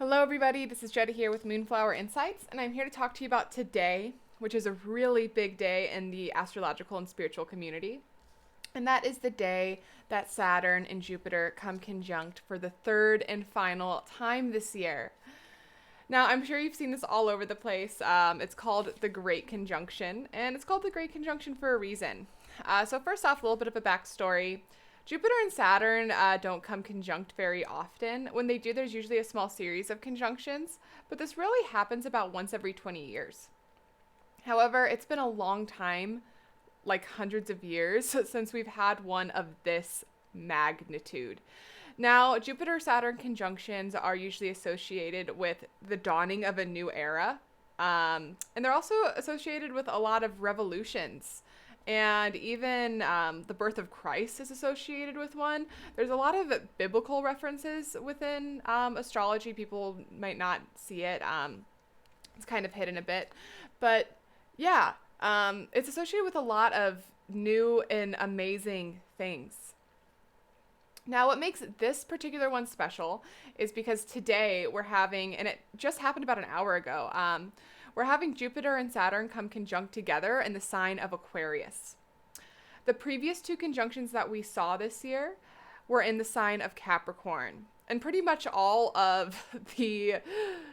Hello everybody, this is Jetta here with Moonflower Insights, and I'm here to talk to you about today, which is a really big day in the astrological and spiritual community. And that is the day that Saturn and Jupiter come conjunct for the third and final time this year. Now, I'm sure you've seen this all over the place. It's called the Great Conjunction, and it's called the Great Conjunction for a reason. So first off, a little bit of a backstory. Jupiter and Saturn don't come conjunct very often. When they do, there's usually a small series of conjunctions, but this really happens about once every 20 years. However, it's been a long time, like hundreds of years, since we've had one of this magnitude. Now, Jupiter-Saturn conjunctions are usually associated with the dawning of a new era, and they're also associated with a lot of revolutions. And even the birth of Christ is associated with one. There's a lot of biblical references within astrology. People might not see it. It's kind of hidden a bit. But yeah, it's associated with a lot of new and amazing things. Now, what makes this particular one special is because today we're having, and it just happened about an hour ago, we're having Jupiter and Saturn come conjunct together in the sign of Aquarius. The previous two conjunctions that we saw this year were in the sign of Capricorn. And pretty much all of the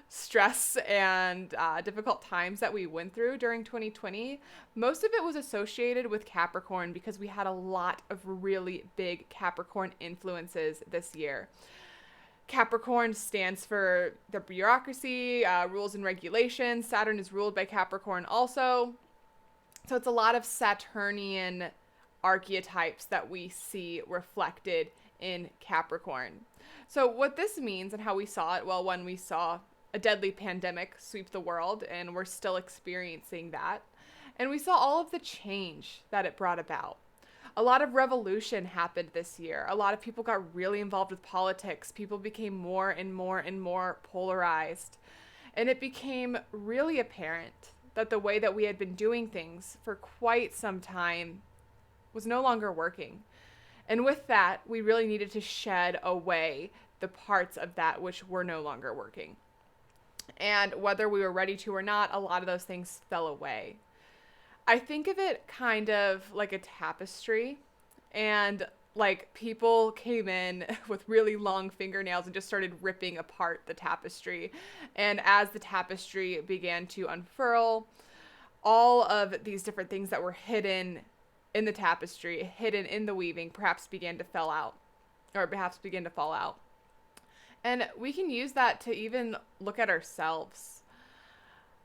stress and difficult times that we went through during 2020, most of it was associated with Capricorn because we had a lot of really big Capricorn influences this year. Capricorn stands for the bureaucracy, rules and regulations. Saturn is ruled by Capricorn also. So it's a lot of Saturnian archetypes that we see reflected in Capricorn. So what this means and how we saw it, well, when we saw a deadly pandemic sweep the world, and we're still experiencing that. And we saw all of the change that it brought about. A lot of revolution happened this year. A lot of people got really involved with politics. People became more and more and more polarized. And it became really apparent that the way that we had been doing things for quite some time was no longer working. And with that, we really needed to shed away the parts of that which were no longer working. And whether we were ready to or not, a lot of those things fell away. I think of it kind of like a tapestry, and like people came in with really long fingernails and just started ripping apart the tapestry. And as the tapestry began to unfurl, all of these different things that were hidden in the tapestry, hidden in the weaving, perhaps began to fall out. And we can use that to even look at ourselves.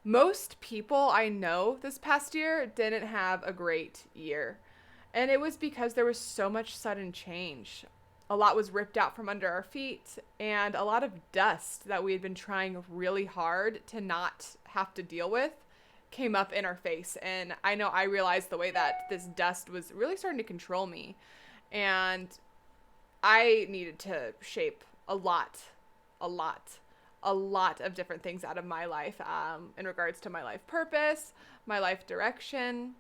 Most people I know this past year didn't have a great year. And it was because there was so much sudden change. A lot was ripped out from under our feet, and a lot of dust that we had been trying really hard to not have to deal with came up in our face. And I know I realized the way that this dust was really starting to control me. And I needed to shape a lot of different things out of my life in regards to my life purpose, my life direction,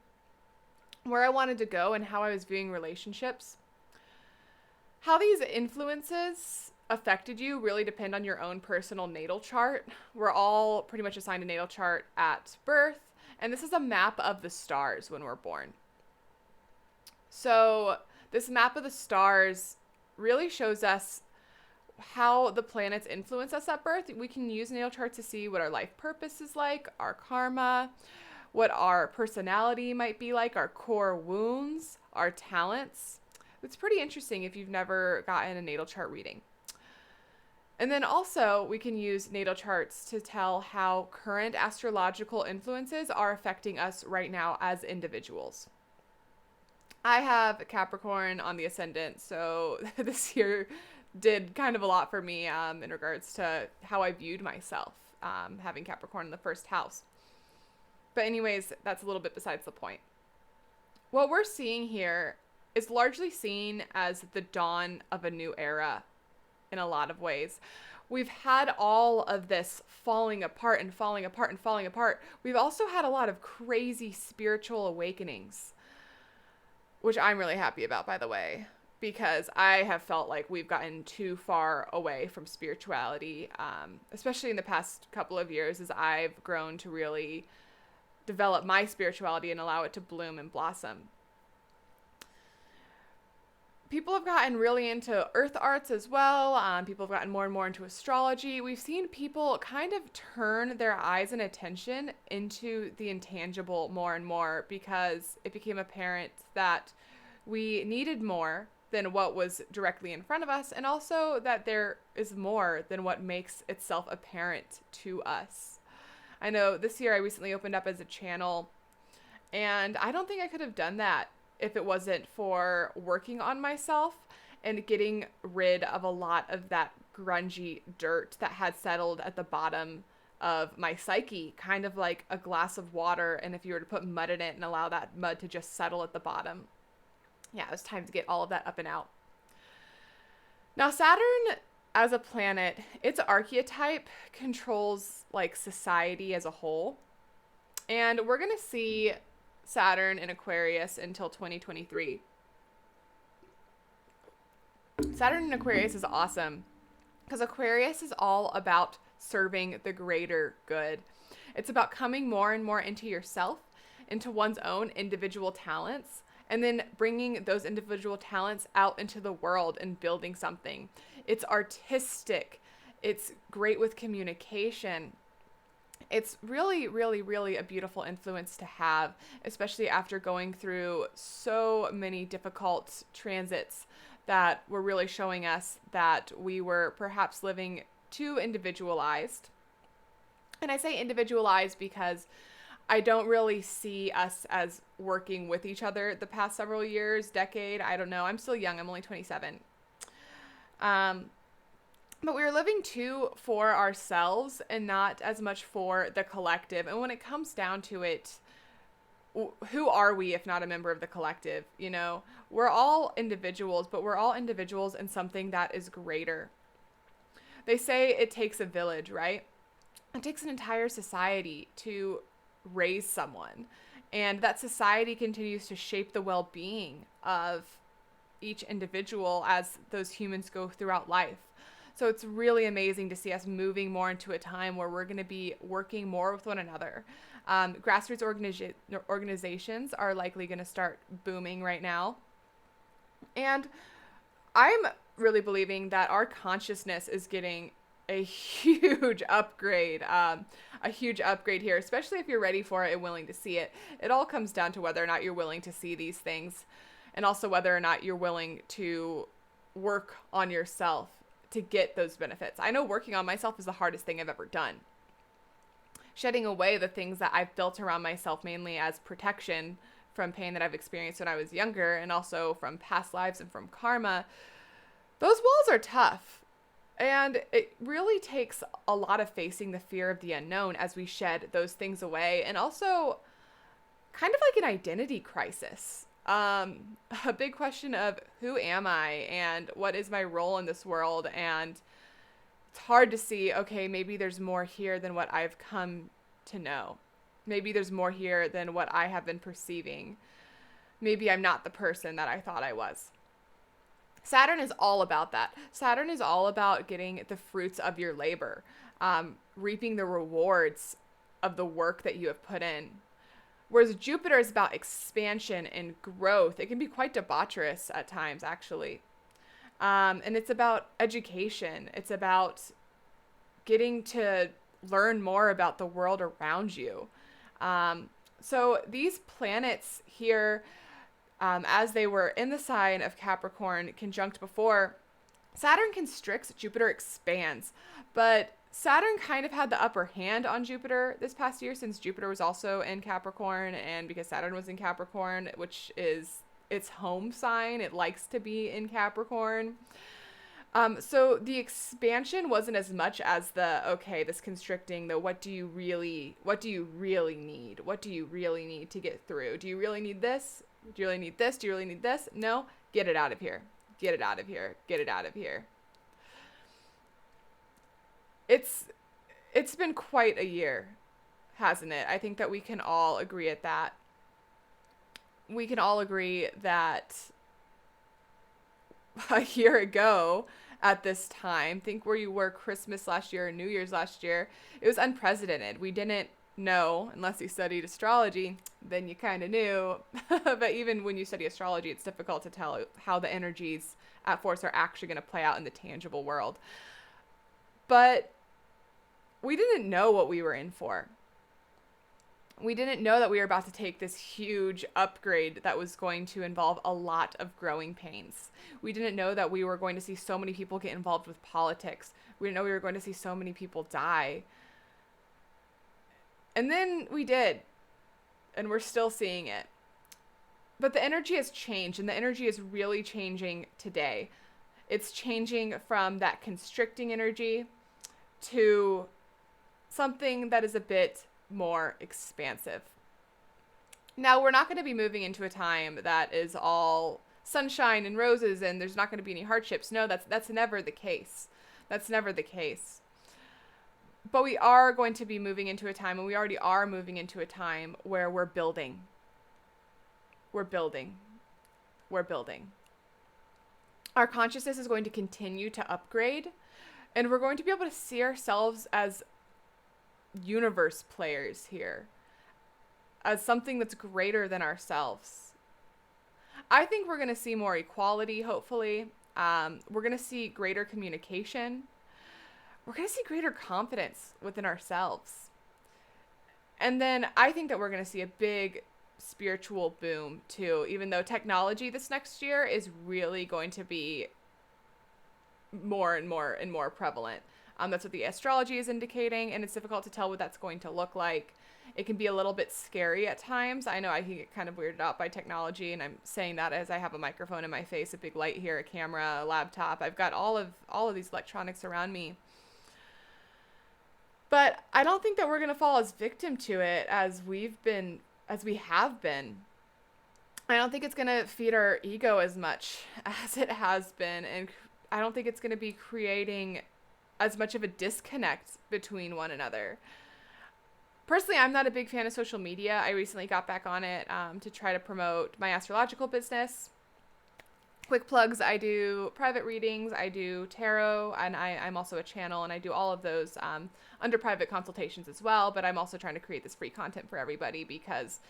where I wanted to go, and how I was viewing relationships. How these influences affected you really depend on your own personal natal chart. We're all pretty much assigned a natal chart at birth, and this is a map of the stars when we're born. So this map of the stars really shows us how the planets influence us at birth. We can use natal charts to see what our life purpose is like, our karma, what our personality might be like, our core wounds, our talents. It's pretty interesting if you've never gotten a natal chart reading. And then also we can use natal charts to tell how current astrological influences are affecting us right now as individuals. I have Capricorn on the ascendant, so this year did kind of a lot for me in regards to how I viewed myself, having Capricorn in the first house. But anyways, that's a little bit besides the point. What we're seeing here is largely seen as the dawn of a new era in a lot of ways. We've had all of this falling apart and falling apart and falling apart. We've also had a lot of crazy spiritual awakenings, which I'm really happy about, by the way, because I have felt like we've gotten too far away from spirituality, especially in the past couple of years as I've grown to really develop my spirituality and allow it to bloom and blossom. People have gotten really into earth arts as well. People have gotten more and more into astrology. We've seen people kind of turn their eyes and attention into the intangible more and more because it became apparent that we needed more than what was directly in front of us, and also that there is more than what makes itself apparent to us. I know this year I recently opened up as a channel, and I don't think I could have done that if it wasn't for working on myself and getting rid of a lot of that grungy dirt that had settled at the bottom of my psyche, kind of like a glass of water, and if you were to put mud in it and allow that mud to just settle at the bottom. Yeah, it was time to get all of that up and out. Now, Saturn as a planet, its archetype controls like society as a whole. And we're going to see Saturn in Aquarius until 2023. Saturn in Aquarius is awesome because Aquarius is all about serving the greater good. It's about coming more and more into yourself, into one's own individual talents, and then bringing those individual talents out into the world and building something. It's artistic. It's great with communication. It's really, really, really a beautiful influence to have, especially after going through so many difficult transits that were really showing us that we were perhaps living too individualized. And I say individualized because I don't really see us as working with each other the past several years, decade. I don't know. I'm still young. I'm only 27. But we were living too for ourselves and not as much for the collective. And when it comes down to it, who are we if not a member of the collective? You know, we're all individuals, but we're all individuals in something that is greater. They say it takes a village, right? It takes an entire society to raise someone, and that society continues to shape the well-being of each individual as those humans go throughout life. So it's really amazing to see us moving more into a time where we're going to be working more with one another. Grassroots organizations are likely going to start booming right now, and I'm really believing that our consciousness is getting a huge upgrade here, especially if you're ready for it and willing to see it. It all comes down to whether or not you're willing to see these things, and also whether or not you're willing to work on yourself to get those benefits. I know working on myself is the hardest thing I've ever done. Shedding away the things that I've built around myself, mainly as protection from pain that I've experienced when I was younger, and also from past lives and from karma. Those walls are tough. And it really takes a lot of facing the fear of the unknown as we shed those things away. And also kind of like an identity crisis. A big question of who am I and what is my role in this world? And it's hard to see, okay, maybe there's more here than what I've come to know. Maybe there's more here than what I have been perceiving. Maybe I'm not the person that I thought I was. Saturn is all about that. Saturn is all about getting the fruits of your labor, reaping the rewards of the work that you have put in. Whereas Jupiter is about expansion and growth. It can be quite debaucherous at times, actually. And it's about education. It's about getting to learn more about the world around you. So these planets here, as they were in the sign of Capricorn conjunct before, Saturn constricts, Jupiter expands. But Saturn kind of had the upper hand on Jupiter this past year, since Jupiter was also in Capricorn, and because Saturn was in Capricorn, which is its home sign, it likes to be in Capricorn. So the expansion wasn't as much as this constricting, what do you really need? What do you really need to get through? Do you really need this? Do you really need this? Do you really need this? No, get it out of here. Get it out of here. Get it out of here. It's been quite a year, hasn't it? I think that we can all agree at that. We can all agree that a year ago at this time. Think where you were Christmas last year or New Year's last year. It was unprecedented. We didn't know, unless you studied astrology, then you kind of knew. But even when you study astrology, it's difficult to tell how the energies at force are actually going to play out in the tangible world. But we didn't know what we were in for. We didn't know that we were about to take this huge upgrade that was going to involve a lot of growing pains. We didn't know that we were going to see so many people get involved with politics. We didn't know we were going to see so many people die. And then we did. And we're still seeing it. But the energy has changed, and the energy is really changing today. It's changing from that constricting energy to something that is a bit more expansive. Now, we're not going to be moving into a time that is all sunshine and roses and there's not going to be any hardships. No, that's never the case. That's never the case. But we are going to be moving into a time, and we already are moving into a time where we're building. We're building. We're building. Our consciousness is going to continue to upgrade, and we're going to be able to see ourselves as universe players here, as something that's greater than ourselves. I think we're going to see more equality, hopefully. We're going to see greater communication. We're going to see greater confidence within ourselves. And then I think that we're going to see a big spiritual boom too, even though technology this next year is really going to be more and more prevalent. That's what the astrology is indicating, and it's difficult to tell what that's going to look like. It can be a little bit scary at times. I know I can get kind of weirded out by technology, and I'm saying that as I have a microphone in my face, a big light here, a camera, a laptop. I've got all of these electronics around me. But I don't think that we're going to fall as victim to it as we have been. I don't think it's going to feed our ego as much as it has been, and I don't think it's going to be creating as much of a disconnect between one another. Personally, I'm not a big fan of social media. I recently got back on it to try to promote my astrological business. Quick plugs, I do private readings, I do tarot, and I'm also a channel, and I do all of those under private consultations as well, but I'm also trying to create this free content for everybody because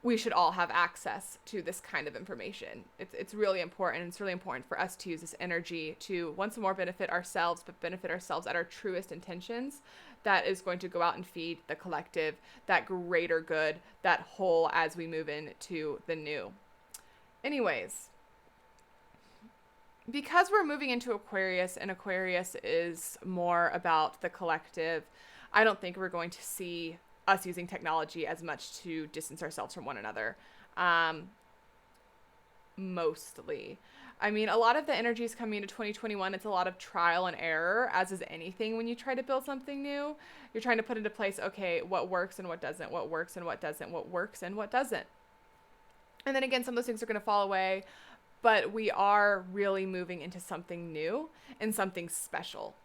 we should all have access to this kind of information. It's really important. It's really important for us to use this energy to once more benefit ourselves, but benefit ourselves at our truest intentions. That is going to go out and feed the collective, that greater good, that whole as we move into the new. Anyways, because we're moving into Aquarius, and Aquarius is more about the collective, I don't think we're going to see us using technology as much to distance ourselves from one another. Mostly. I mean, a lot of the energies coming into 2021, it's a lot of trial and error, as is anything when you try to build something new. You're trying to put into place, okay, what works and what doesn't, what works and what doesn't, what works and what doesn't. And then again, some of those things are going to fall away, but we are really moving into something new and something special.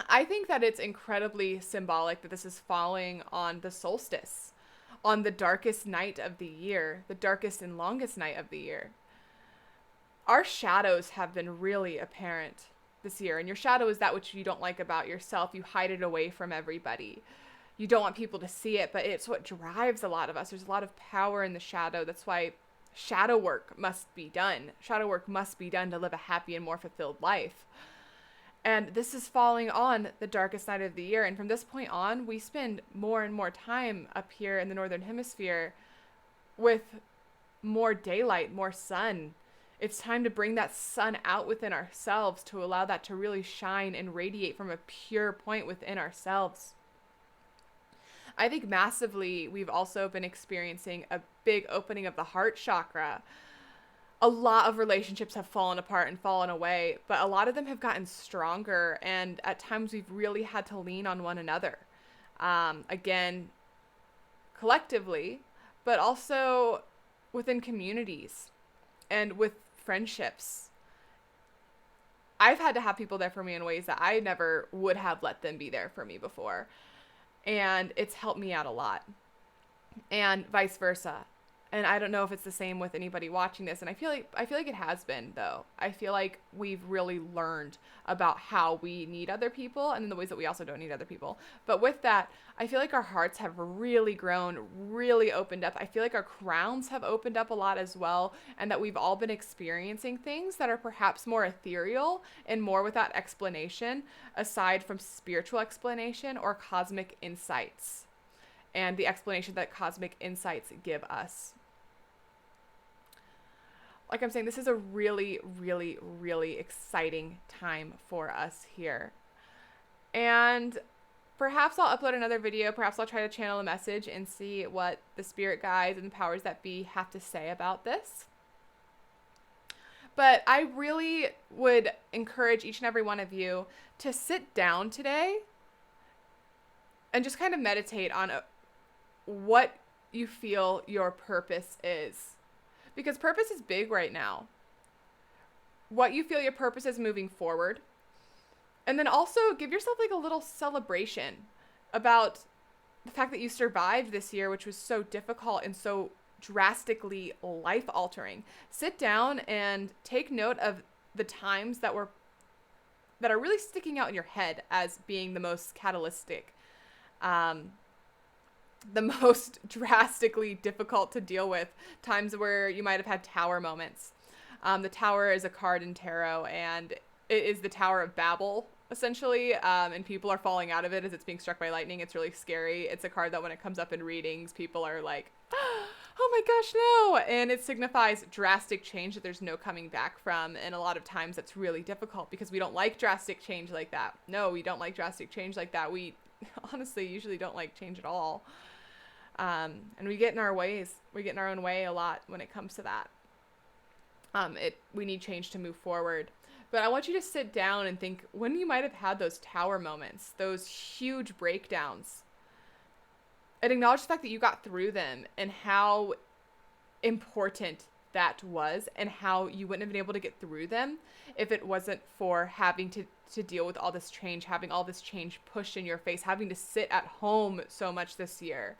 I think that it's incredibly symbolic that this is falling on the solstice, on the darkest night of the year, the darkest and longest night of the year. Our shadows have been really apparent this year, and your shadow is that which you don't like about yourself. You hide it away from everybody. You don't want people to see it, but it's what drives a lot of us. There's a lot of power in the shadow. That's why shadow work must be done. Shadow work must be done to live a happy and more fulfilled life. And this is falling on the darkest night of the year. And from this point on, we spend more and more time up here in the Northern Hemisphere with more daylight, more sun. It's time to bring that sun out within ourselves to allow that to really shine and radiate from a pure point within ourselves. I think massively, we've also been experiencing a big opening of the heart chakra. A lot of relationships have fallen apart and fallen away, but a lot of them have gotten stronger, and at times we've really had to lean on one another. Again, collectively, but also within communities and with friendships. I've had to have people there for me in ways that I never would have let them be there for me before. And it's helped me out a lot. And vice versa. And I don't know if it's the same with anybody watching this. And I feel like it has been, though. I feel like we've really learned about how we need other people and then the ways that we also don't need other people. But with that, I feel like our hearts have really grown, really opened up. I feel like our crowns have opened up a lot as well, and that we've all been experiencing things that are perhaps more ethereal and more without explanation, aside from spiritual explanation or cosmic insights, and the explanation that cosmic insights give us. Like I'm saying, this is a really, really, really exciting time for us here. And perhaps I'll upload another video. Perhaps I'll try to channel a message and see what the spirit guides and the powers that be have to say about this. But I really would encourage each and every one of you to sit down today and just kind of meditate on what you feel your purpose is. Because purpose is big right now. What you feel your purpose is moving forward. And then also give yourself like a little celebration about the fact that you survived this year, which was so difficult and so drastically life altering. Sit down and take note of the times that are really sticking out in your head as being the most catalytic, the most drastically difficult to deal with, times where you might have had tower moments. The tower is a card in tarot, and it is the Tower of Babel, essentially, and people are falling out of it as it's being struck by lightning. It's really scary. It's a card that when it comes up in readings, people are like, oh my gosh, no! And it signifies drastic change that there's no coming back from, and a lot of times that's really difficult because we don't like drastic change like that. No, we don't like drastic change like that. We honestly usually don't like change at all. And we get in our ways. We get in our own way a lot when it comes to that. We need change to move forward. But I want you to sit down and think when you might have had those tower moments, those huge breakdowns, and acknowledge the fact that you got through them and how important that was and how you wouldn't have been able to get through them if it wasn't for having to deal with all this change, having all this change pushed in your face, having to sit at home so much this year,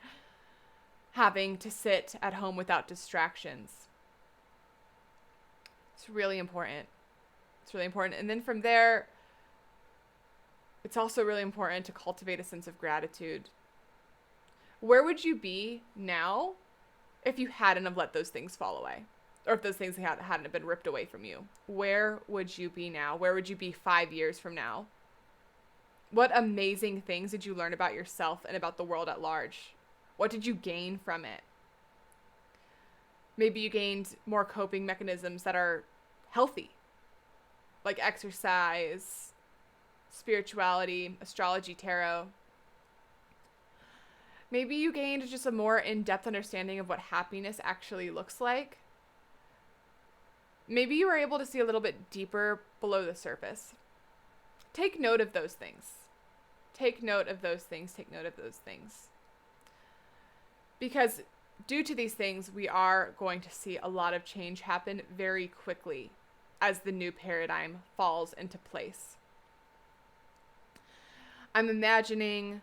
having to sit at home without distractions. It's really important. It's really important. And then from there, it's also really important to cultivate a sense of gratitude. Where would you be now if you hadn't have let those things fall away? Or if those things hadn't have been ripped away from you? Where would you be now? Where would you be 5 years from now? What amazing things did you learn about yourself and about the world at large? What did you gain from it? Maybe you gained more coping mechanisms that are healthy, like exercise, spirituality, astrology, tarot. Maybe you gained just a more in-depth understanding of what happiness actually looks like. Maybe you were able to see a little bit deeper below the surface. Take note of those things. Take note of those things. Take note of those things. Because due to these things, we are going to see a lot of change happen very quickly as the new paradigm falls into place. I'm imagining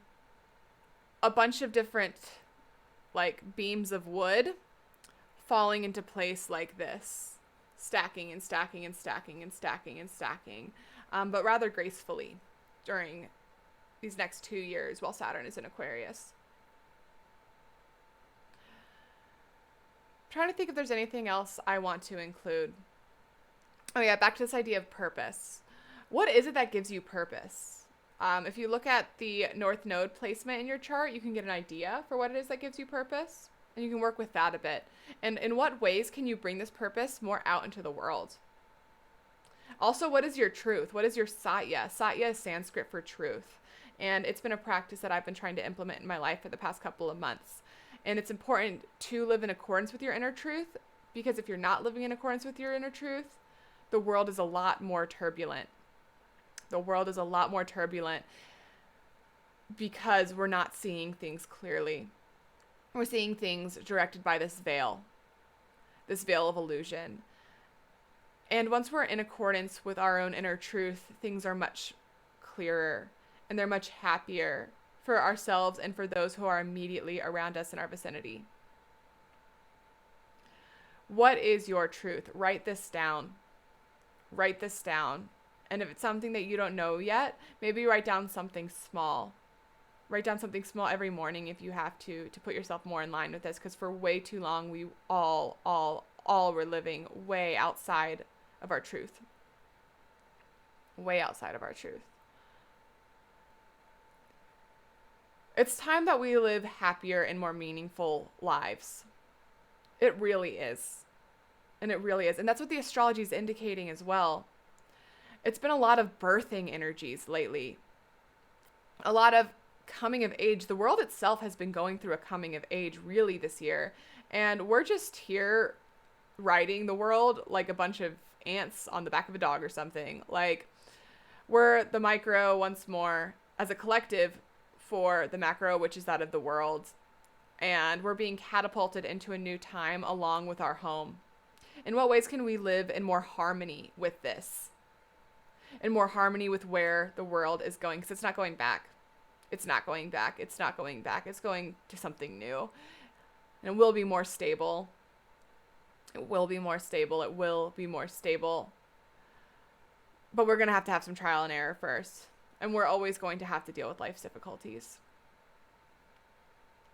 a bunch of different beams of wood falling into place like this, stacking and stacking and stacking and stacking and stacking, but rather gracefully during these next 2 years while Saturn is in Aquarius. Trying to think if there's anything else I want to include. Oh yeah, back to this idea of purpose. What is it that gives you purpose? If you look at the North Node placement in your chart, you can get an idea for what it is that gives you purpose, and you can work with that a bit. And in what ways can you bring this purpose more out into the world? Also, what is your truth? What is your satya? Satya is Sanskrit for truth, and it's been a practice that I've been trying to implement in my life for the past couple of months. And it's important to live in accordance with your inner truth, because if you're not living in accordance with your inner truth, the world is a lot more turbulent. The world is a lot more turbulent because we're not seeing things clearly. We're seeing things directed by this veil of illusion. And once we're in accordance with our own inner truth, things are much clearer and they're much happier for ourselves and for those who are immediately around us in our vicinity. What is your truth? Write this down. Write this down. And if it's something that you don't know yet, maybe write down something small. Write down something small every morning if you have to put yourself more in line with this, because for way too long we all were living way outside of our truth. Way outside of our truth. It's time that we live happier and more meaningful lives. It really is. And it really is. And that's what the astrology is indicating as well. It's been a lot of birthing energies lately. A lot of coming of age. The world itself has been going through a coming of age really this year. And we're just here riding the world like a bunch of ants on the back of a dog or something. Like, we're the micro once more as a collective for the macro, which is that of the world. And we're being catapulted into a new time along with our home. In what ways can we live in more harmony with this? In more harmony with where the world is going? Because it's not going back. It's not going back. It's not going back. It's going to something new. And it will be more stable. It will be more stable. It will be more stable. But we're going to have some trial and error first. And we're always going to have to deal with life's difficulties.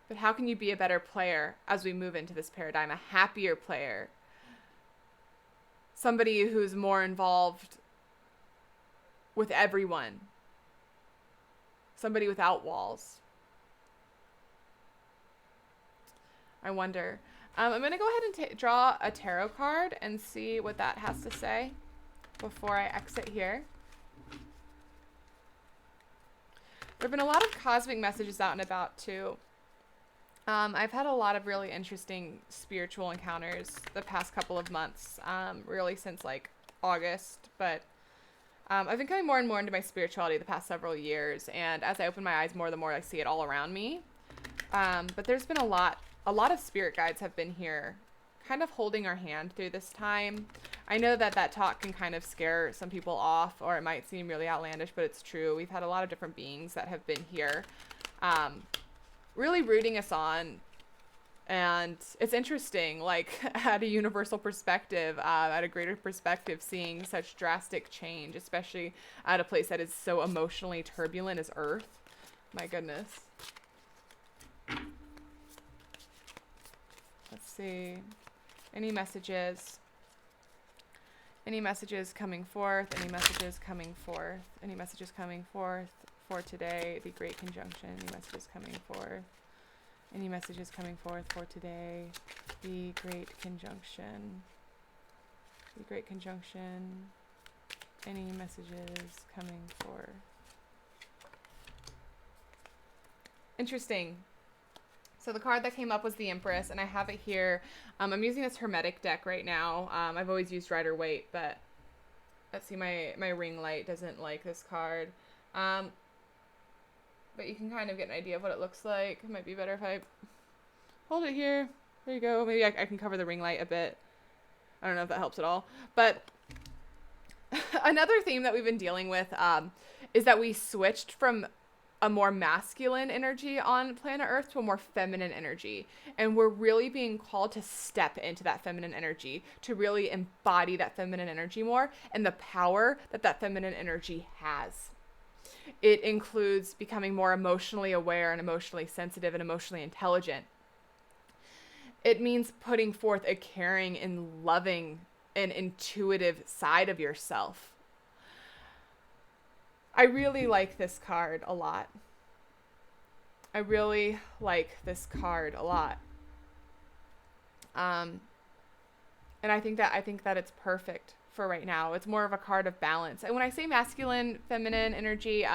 But how can you be a better player as we move into this paradigm? A happier player. Somebody who's more involved with everyone. Somebody without walls. I wonder. I'm going to go ahead and draw a tarot card and see what that has to say before I exit here. There have been a lot of cosmic messages out and about too. I've had a lot of really interesting spiritual encounters the past couple of months, really since like August, but I've been coming more and more into my spirituality the past several years, and as I open my eyes more, the more I see it all around me. But there's been a lot of spirit guides have been here, kind of holding our hand through this time. I know that talk can kind of scare some people off, or it might seem really outlandish, but it's true. We've had a lot of different beings that have been here, really rooting us on. And it's interesting, like at a universal perspective, at a greater perspective, seeing such drastic change, especially at a place that is so emotionally turbulent as Earth. My goodness. Let's see. Any messages? Any messages coming forth? Any messages coming forth? Any messages coming forth for today? The Great Conjunction. Any messages coming forth? Any messages coming forth for today? The Great Conjunction. The Great Conjunction. Any messages coming forth? Interesting. So the card that came up was the Empress, and I have it here. I'm using this Hermetic deck right now. I've always used Rider-Waite, but let's see, my ring light doesn't like this card. But you can kind of get an idea of what it looks like. It might be better if I hold it here. There you go. Maybe I can cover the ring light a bit. I don't know if that helps at all. But another theme that we've been dealing with is that we switched from a more masculine energy on planet Earth to a more feminine energy. And we're really being called to step into that feminine energy, to really embody that feminine energy more and the power that feminine energy has. It includes becoming more emotionally aware and emotionally sensitive and emotionally intelligent. It means putting forth a caring and loving and intuitive side of yourself. I really like this card a lot. I really like this card a lot. And I think that it's perfect for right now. It's more of a card of balance. And when I say masculine, feminine energy,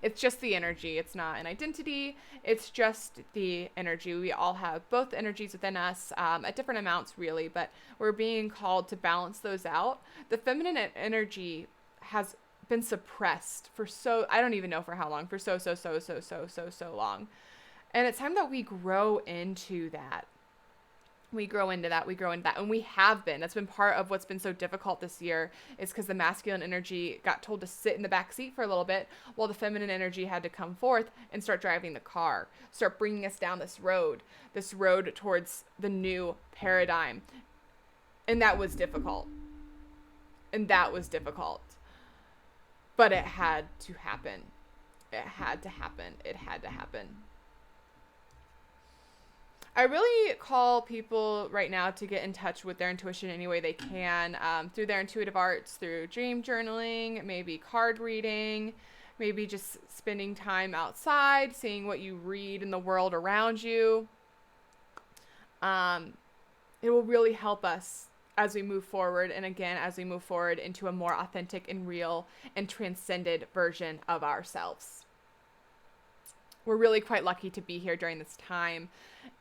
it's just the energy. It's not an identity. It's just the energy. We all have both energies within us at different amounts, really, but we're being called to balance those out. The feminine energy has been suppressed for I don't even know for how long, for so long. And it's time that we grow into that. We grow into that. And we have been. That's been part of what's been so difficult this year, is because the masculine energy got told to sit in the back seat for a little bit while the feminine energy had to come forth and start driving the car, start bringing us down this road towards the new paradigm. And that was difficult. But it had to happen. It had to happen. It had to happen. I really call people right now to get in touch with their intuition any way they can, through their intuitive arts, through dream journaling, maybe card reading, maybe just spending time outside, seeing what you read in the world around you. It will really help us as we move forward, and again, as we move forward into a more authentic and real and transcended version of ourselves. We're really quite lucky to be here during this time,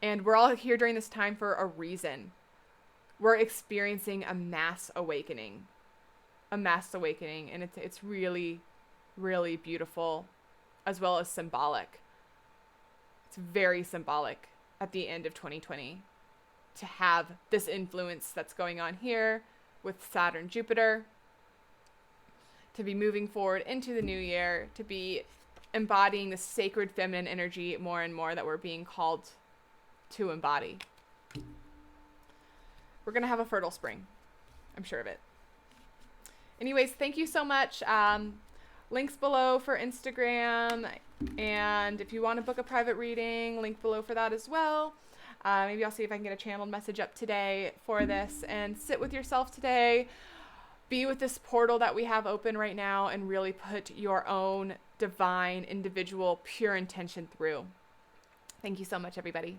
and we're all here during this time for a reason. We're experiencing a mass awakening, and it's really, really beautiful, as well as symbolic. It's very symbolic at the end of 2020 to have this influence that's going on here with Saturn, Jupiter, to be moving forward into the new year, to be embodying the sacred feminine energy more and more that we're being called to embody. We're going to have a fertile spring. I'm sure of it. Anyways, thank you so much. Links below for Instagram. And if you want to book a private reading, link below for that as well. Maybe I'll see if I can get a channeled message up today for this, and sit with yourself today. Be with this portal that we have open right now, and really put your own divine, individual, pure intention through. Thank you so much, everybody.